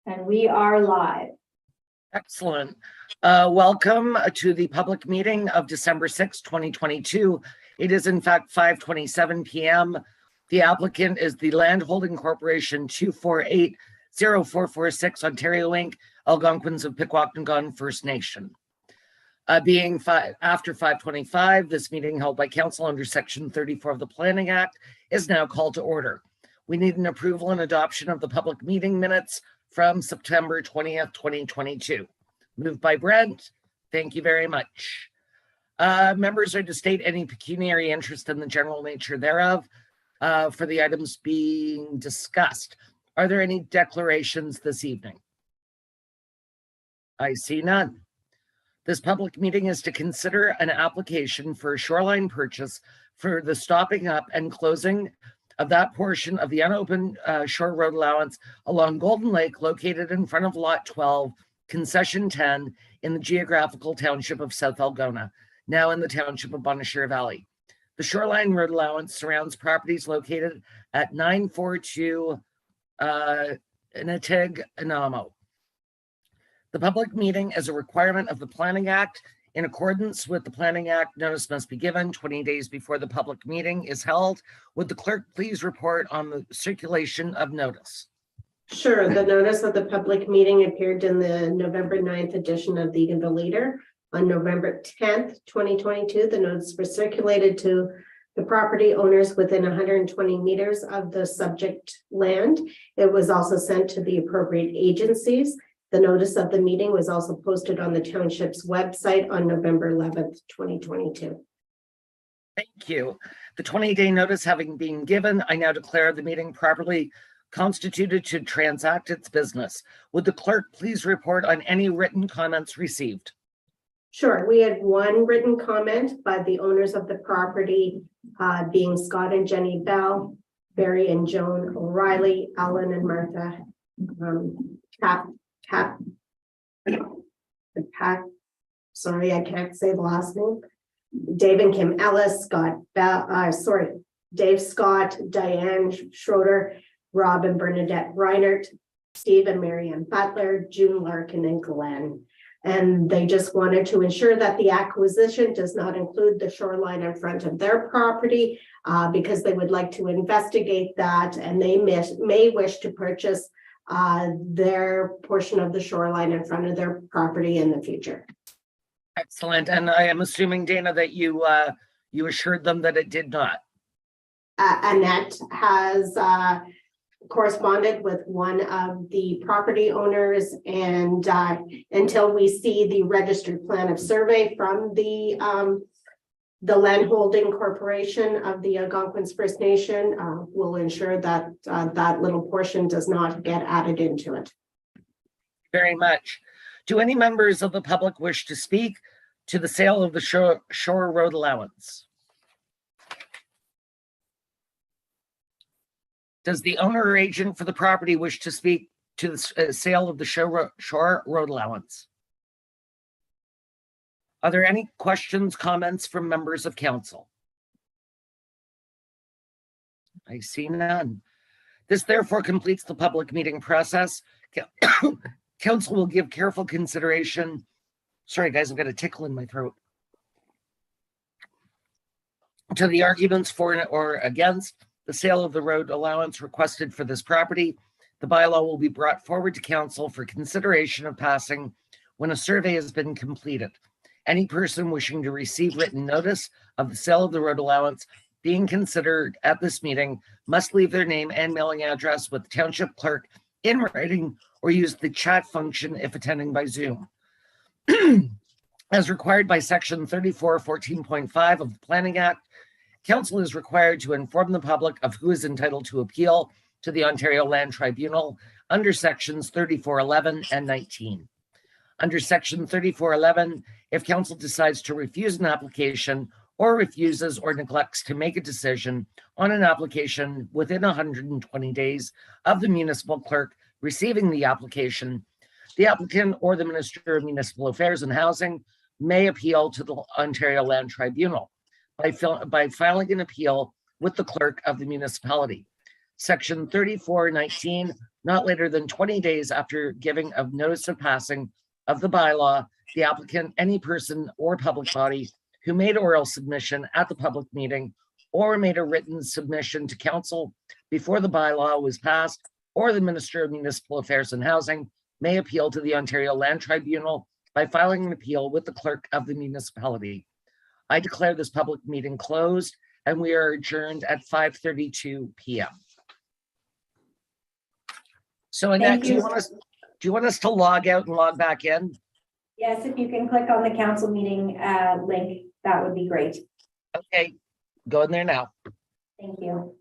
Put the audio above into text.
And we are live. Excellent. Welcome to the public meeting of December 6, 2022. It is in fact 5:27 p.m. The applicant is the Land Holding Corporation 2480446 Ontario Inc., Algonquins of Pikwakanagan First Nation. Being after 5:25, this meeting held by council under Section 34 of the Planning Act is now called to order. We need an approval and adoption of the public meeting minutes from September 20th, 2022. Moved by Brent. Thank you very much. Members are to state any pecuniary interest in the general nature thereof for the items being discussed. Are there any declarations this evening? I see none. This public meeting is to consider an application for a shoreline purchase for the stopping up and closing of that portion of the unopened shore road allowance along Golden Lake located in front of Lot 12, Concession 10 in the geographical township of South Algona, now in the township of Bonnechere Valley. The shoreline road allowance surrounds properties located at 942 Inatig Inamo. The public meeting is a requirement of the Planning Act. In accordance with the Planning Act, notice must be given 20 days before the public meeting is held. Would the clerk please report on the circulation of notice? Sure. The notice of the public meeting appeared in the November 9th edition of the Eagan Leader. On November 10th, 2022, the notice was circulated to the property owners within 120 meters of the subject land. It was also sent to the appropriate agencies. The notice of the meeting was also posted on the township's website on November 11th, 2022. Thank you. The 20-day notice having been given, I now declare the meeting properly constituted to transact its business. Would the clerk please report on any written comments received? Sure. We had one written comment by the owners of the property, being Scott and Jenny Bell, Barry and Joan O'Reilly, Alan and Martha sorry, I can't say the last name. Dave and Kim Ellis, Dave Scott, Diane Schroeder, Rob and Bernadette Reinert, Steve and Marianne Butler, June Larkin and Glenn. And they just wanted to ensure that the acquisition does not include the shoreline in front of their property because they would like to investigate that, and they may wish to purchase their portion of the shoreline in front of their property in the future. Excellent. And I am assuming, Dana, that you assured them that it did not. Annette has corresponded with one of the property owners, and until we see the registered plan of survey from the Land Holding Corporation of the Algonquins First Nation, will ensure that that little portion does not get added into it. Very much. Do any members of the public wish to speak to the sale of the shore road allowance? Does the owner or agent for the property wish to speak to the sale of the shore road allowance? Are there any questions, comments from members of council? I see none. This therefore completes the public meeting process. Council will give careful consideration. Sorry, guys, I've got a tickle in my throat. To the arguments for or against the sale of the road allowance requested for this property. The bylaw will be brought forward to council for consideration of passing when a survey has been completed. Any person wishing to receive written notice of the sale of the road allowance being considered at this meeting must leave their name and mailing address with the township clerk in writing or use the chat function if attending by Zoom. As required by Section 34:14.5 of the Planning Act, council is required to inform the public of who is entitled to appeal to the Ontario Land Tribunal under Sections 34:11 and 19. Under Section 34:11, if council decides to refuse an application or refuses or neglects to make a decision on an application within 120 days of the municipal clerk receiving the application, the applicant or the Minister of Municipal Affairs and Housing may appeal to the Ontario Land Tribunal by filing an appeal with the clerk of the municipality. Section 3419, not later than 20 days after giving of notice of passing of the bylaw, the applicant, any person or public body who made oral submission at the public meeting or made a written submission to council before the bylaw was passed, or the Minister of Municipal Affairs and Housing may appeal to the Ontario Land Tribunal by filing an appeal with the clerk of the municipality. I declare this public meeting closed, and we are adjourned at 5:32 p.m. So Annette, Thank do you you. want us to log out and log back in? Yes, if you can click on the council meeting link, that would be great. Okay, go in there now. Thank you.